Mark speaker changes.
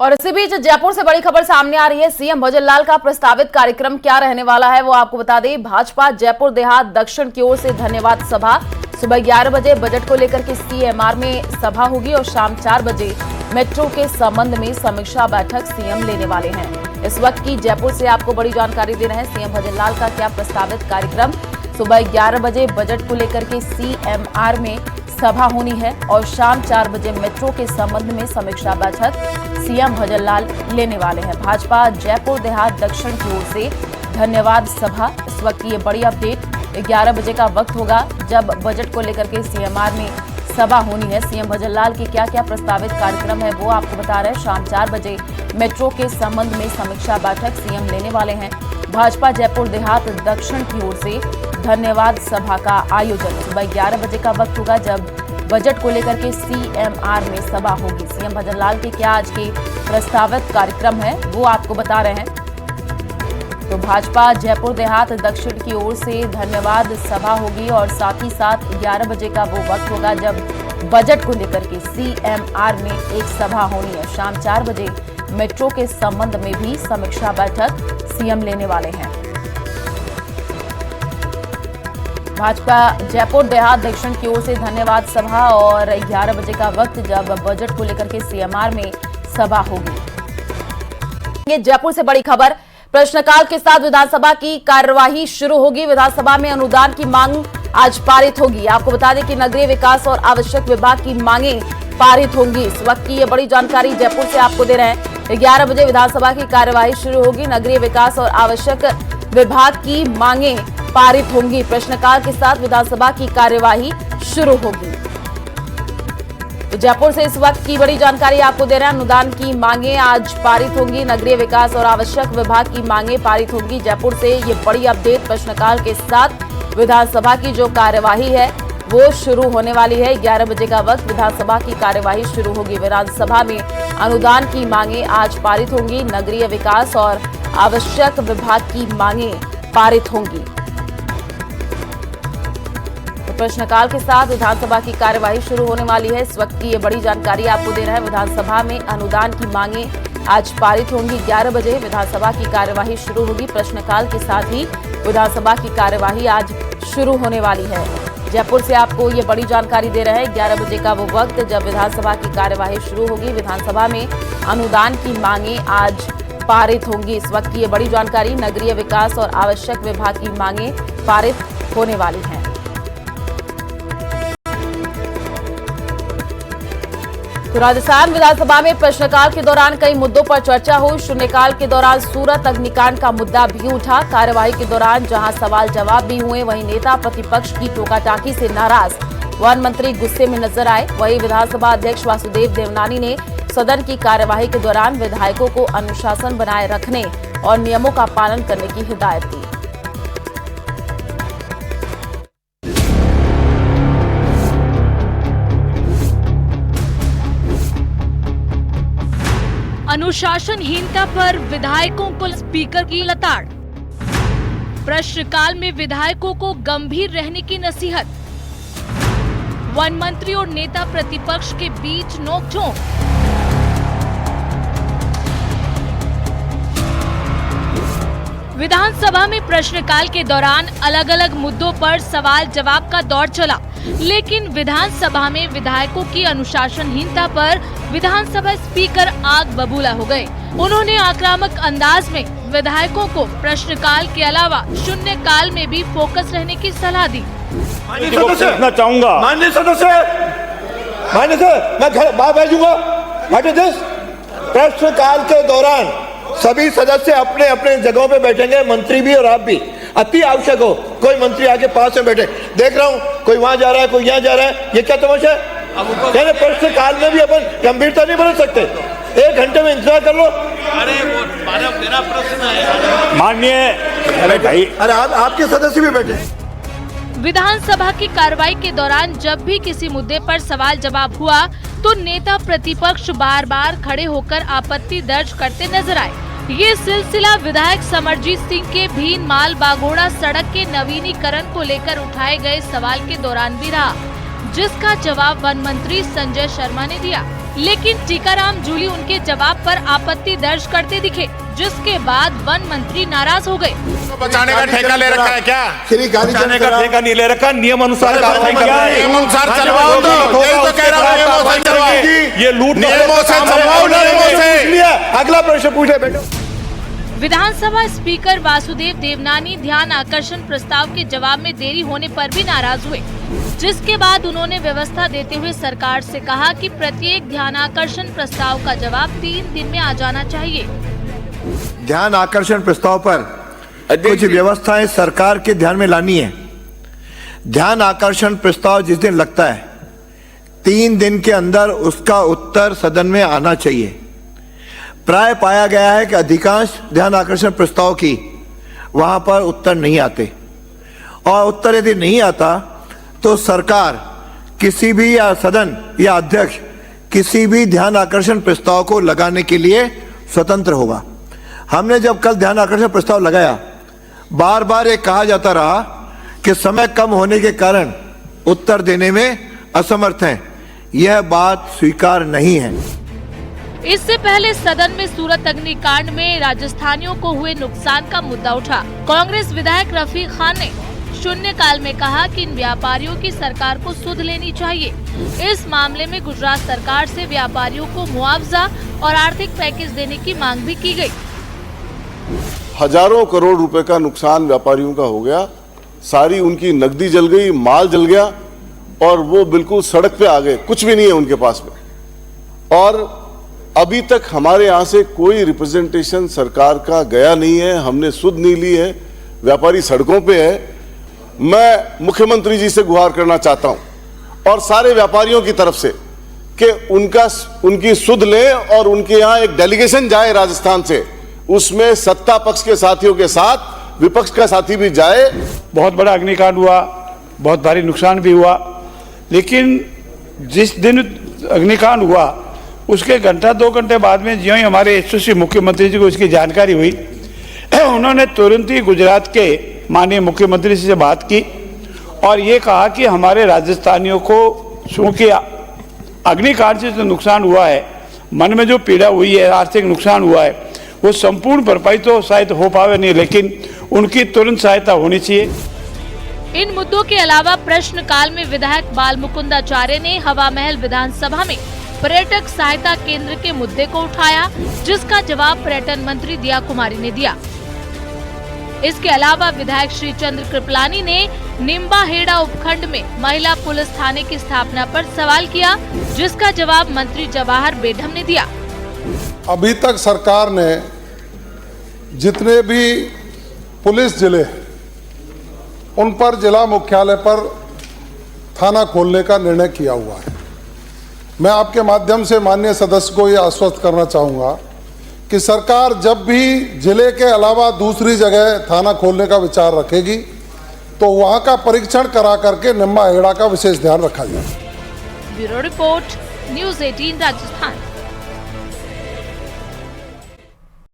Speaker 1: और इसी बीच जयपुर से बड़ी खबर सामने आ रही है। सीएम भजनलाल का प्रस्तावित कार्यक्रम क्या रहने वाला है वो आपको बता दें। भाजपा जयपुर देहात दक्षिण की ओर से धन्यवाद सभा। सुबह 11 बजे बजट को लेकर के सीएमआर में सभा होगी और शाम 4 बजे मेट्रो के संबंध में समीक्षा बैठक सीएम लेने वाले हैं। इस वक्त की जयपुर से आपको बड़ी जानकारी दे रहे हैं। सीएम भजनलाल का क्या प्रस्तावित कार्यक्रम। सुबह 11 बजे बजट को लेकर के सीएमआर में सभा होनी है और शाम 4 बजे मेट्रो के संबंध में समीक्षा बैठक सीएम भजनलाल लेने वाले हैं। भाजपा जयपुर देहात दक्षिण की ओर से धन्यवाद सभा। इस वक्त की ये बड़ी अपडेट 11 बजे का वक्त होगा जब बजट को लेकर के सीएमआर में सभा होनी है। सीएम भजनलाल के क्या क्या प्रस्तावित कार्यक्रम है वो आपको बता रहे हैं। शाम 4 बजे मेट्रो के संबंध में समीक्षा बैठक सीएम लेने वाले हैं। भाजपा जयपुर देहात दक्षिण की ओर से धन्यवाद सभा का आयोजन सुबह 11 बजे का वक्त होगा जब बजट को लेकर के सीएमआर में सभा होगी। सीएम भजनलाल के क्या आज के प्रस्तावित कार्यक्रम है वो आपको बता रहे हैं। तो भाजपा जयपुर देहात दक्षिण की ओर से धन्यवाद सभा होगी और साथ ही साथ 11 बजे का वो वक्त होगा जब बजट को लेकर के सीएमआर में एक सभा होनी है। शाम 4 बजे मेट्रो के संबंध में भी समीक्षा बैठक सीएम लेने वाले हैं। भाजपा जयपुर देहात दक्षिण की ओर से धन्यवाद सभा और 11 बजे का वक्त जब बजट को लेकर के सीएमआर में सभा होगी। ये जयपुर से बड़ी खबर। प्रश्नकाल के साथ विधानसभा की कार्यवाही शुरू होगी। विधानसभा में अनुदान की मांग आज पारित होगी। आपको बता दें कि नगरीय विकास और आवश्यक विभाग की मांगे पारित होंगी। इस वक्त की ये बड़ी जानकारी जयपुर से आपको दे रहे हैं। 11 बजे विधानसभा की कार्यवाही शुरू होगी। नगरीय विकास और आवश्यक विभाग की मांगे पारित होंगी। प्रश्नकाल के साथ विधानसभा की कार्यवाही शुरू होगी। तो जयपुर से इस वक्त की बड़ी जानकारी आपको दे रहे हैं। अनुदान की मांगे आज पारित होंगी। नगरीय विकास और आवश्यक विभाग की मांगे पारित होंगी। जयपुर से ये बड़ी अपडेट। प्रश्नकाल के साथ विधानसभा की जो कार्यवाही है वो शुरू होने वाली है। 11 बजे का वक्त विधानसभा की कार्यवाही शुरू होगी। विधानसभा में अनुदान की मांगे आज पारित होंगी। नगरीय विकास और आवश्यक विभाग की मांगे पारित होंगी। प्रश्नकाल के साथ विधानसभा की कार्यवाही शुरू होने वाली है। इस वक्त की ये बड़ी जानकारी आपको दे रहा है। विधानसभा में अनुदान की मांगे आज पारित होंगी। 11 बजे विधानसभा की कार्यवाही शुरू होगी। प्रश्नकाल के साथ ही विधानसभा की कार्यवाही आज शुरू होने वाली है। जयपुर से आपको ये बड़ी जानकारी दे रहे हैं। 11 बजे का वो वक्त जब विधानसभा की कार्यवाही शुरू होगी। विधानसभा में अनुदान की मांगे आज पारित होंगी। इस वक्त की ये बड़ी जानकारी। नगरीय विकास और आवश्यक विभाग की मांगे पारित होने वाली हैं। तो राजस्थान विधानसभा में प्रश्नकाल के दौरान कई मुद्दों पर चर्चा हुई। शून्यकाल के दौरान सूरत अग्निकांड का मुद्दा भी उठा। कार्यवाही के दौरान जहां सवाल जवाब भी हुए वहीं नेता प्रतिपक्ष की टोकाटाकी से नाराज वन मंत्री गुस्से में नजर आए। वहीं विधानसभा अध्यक्ष वासुदेव देवनानी ने सदन की कार्यवाही के दौरान विधायकों को अनुशासन बनाए रखने और नियमों का पालन करने की हिदायत दी।
Speaker 2: अनुशासनहीनता पर विधायकों को स्पीकर की लताड़। प्रश्नकाल में विधायकों को गंभीर रहने की नसीहत। वन मंत्री और नेता प्रतिपक्ष के बीच नोकझोंक। विधानसभा में प्रश्नकाल के दौरान अलग अलग मुद्दों पर सवाल जवाब का दौर चला, लेकिन विधानसभा में विधायकों की अनुशासनहीनता पर विधानसभा स्पीकर आग बबूला हो गए। उन्होंने आक्रामक अंदाज में विधायकों को प्रश्नकाल के अलावा शून्यकाल में भी फोकस रहने की सलाह दी।
Speaker 3: पूछना चाहूंगा माननीय सदस्य, मैं घर बाहर भेजूंगा। प्रश्नकाल के दौरान सभी सदस्य अपने अपने जगहों पे बैठेंगे, मंत्री भी और आप भी। अति आवश्यक हो कोई मंत्री आके पास में बैठे। देख रहा हूँ कोई वहां जा रहा है, कोई यहाँ जा रहा है। ये क्या तमाशा है? प्रश्नकाल में भी अपन गंभीरता नहीं बरत सकते। 1 घंटे में इंतजार कर लो।
Speaker 4: अरे वो मेरा प्रश्न है
Speaker 3: माननीय। अरे भाई, अरे आपके सदस्य भी बैठे।
Speaker 2: विधानसभा की कार्रवाई के दौरान जब भी किसी मुद्दे पर सवाल जवाब हुआ तो नेता प्रतिपक्ष बार बार खड़े होकर आपत्ति दर्ज करते नजर आए। ये सिलसिला विधायक समरजीत सिंह के भीनमाल बागोड़ा सड़क के नवीनीकरण को लेकर उठाए गए सवाल के दौरान भी रहा, जिसका जवाब वन मंत्री संजय शर्मा ने दिया। लेकिन टीकाराम जूली उनके जवाब पर आपत्ति दर्ज करते दिखे, जिसके बाद वन मंत्री नाराज हो गए।
Speaker 4: बचाने का ठेका ले रखा है क्या?
Speaker 3: श्री
Speaker 5: बचाने का ठेका नहीं ले रखा, नियम अनुसार कार्रवाई कर रहे हैं।
Speaker 4: नियम अनुसार चलवाओ, तो यही तो कह रहा हूं, नियमों से चलवाओ।
Speaker 5: ये लूट
Speaker 4: नियमों से चलवाओ, नियमों से।
Speaker 3: अगला प्रश्न पूछे बेटा।
Speaker 2: विधानसभा स्पीकर वासुदेव देवनानी ध्यान आकर्षण प्रस्ताव के जवाब में देरी होने पर भी नाराज हुए, जिसके बाद उन्होंने व्यवस्था देते हुए सरकार से कहा कि प्रत्येक ध्यान आकर्षण प्रस्ताव का जवाब 3 दिन में आ जाना चाहिए।
Speaker 3: ध्यान आकर्षण प्रस्ताव पर कुछ व्यवस्थाएं सरकार के ध्यान में लानी है। ध्यान आकर्षण प्रस्ताव जिस दिन लगता है 3 दिन के अंदर उसका उत्तर सदन में आना चाहिए। प्राय पाया गया है कि अधिकांश ध्यान आकर्षण प्रस्ताव की वहां पर उत्तर नहीं आते, और उत्तर यदि नहीं आता तो सरकार किसी भी या सदन या अध्यक्ष किसी भी ध्यान आकर्षण प्रस्ताव को लगाने के लिए स्वतंत्र होगा। हमने जब कल ध्यान आकर्षण प्रस्ताव लगाया, बार बार ये कहा जाता रहा कि समय कम होने के कारण उत्तर देने में असमर्थ हैं। यह बात स्वीकार नहीं है।
Speaker 2: इससे पहले सदन में सूरत अग्निकांड में राजस्थानियों को हुए नुकसान का मुद्दा उठा। कांग्रेस विधायक रफीक खान ने शून्यकाल में कहा कि इन व्यापारियों की सरकार को सुध लेनी चाहिए। इस मामले में गुजरात सरकार से व्यापारियों को मुआवजा और आर्थिक पैकेज देने की मांग भी की गई।
Speaker 6: हजारों करोड़ रुपए का नुकसान व्यापारियों का हो गया, सारी उनकी नकदी जल गई, माल जल गया, और वो बिल्कुल सड़क पे आ गए, कुछ भी नहीं है उनके पास में। और अभी तक हमारे यहाँ से कोई रिप्रेजेंटेशन सरकार का गया नहीं है, हमने सुध नहीं ली है, व्यापारी सड़कों पे है। मैं मुख्यमंत्री जी से गुहार करना चाहता हूं और सारे व्यापारियों की तरफ से कि उनकी सुध लें और उनके यहाँ एक डेलीगेशन जाए राजस्थान से, उसमें सत्ता पक्ष के साथियों के साथ विपक्ष का साथी भी जाए।
Speaker 5: बहुत बड़ा अग्निकांड हुआ, बहुत भारी नुकसान भी हुआ, लेकिन जिस दिन अग्निकांड हुआ उसके घंटा 2 घंटे बाद में ज्यों ही हमारे यशस्वी मुख्यमंत्री जी को इसकी जानकारी हुई, उन्होंने तुरंत ही गुजरात के माननीय मुख्यमंत्री से बात की और ये कहा कि हमारे राजस्थानियों को चूंकि अग्निकांड से जो नुकसान हुआ है, मन में जो पीड़ा हुई है, आर्थिक नुकसान हुआ है, वो संपूर्ण भरपाई तो शायद हो पावे नहीं, लेकिन उनकी तुरंत सहायता होनी चाहिए।
Speaker 2: इन मुद्दों के अलावा प्रश्नकाल में विधायक बाल मुकुंदाचार्य ने हवा महल विधानसभा में पर्यटक सहायता केंद्र के मुद्दे को उठाया, जिसका जवाब पर्यटन मंत्री दिया कुमारी ने दिया। इसके अलावा विधायक श्री चंद्र कृपलानी ने निम्बाहेड़ा उपखंड में महिला पुलिस थाने की स्थापना पर सवाल किया, जिसका जवाब मंत्री जवाहर बेढम ने दिया।
Speaker 7: अभी तक सरकार ने जितने भी पुलिस जिले उन पर जिला मुख्यालय पर थाना खोलने का निर्णय किया हुआ है। मैं आपके माध्यम से माननीय सदस्य को यह आश्वस्त करना चाहूँगा कि सरकार जब भी जिले के अलावा दूसरी जगह थाना खोलने का विचार रखेगी तो वहाँ का परीक्षण करा करके निम्बाहेड़ा का विशेष ध्यान रखा जाए।
Speaker 2: Bureau report, news 18 Rajasthan.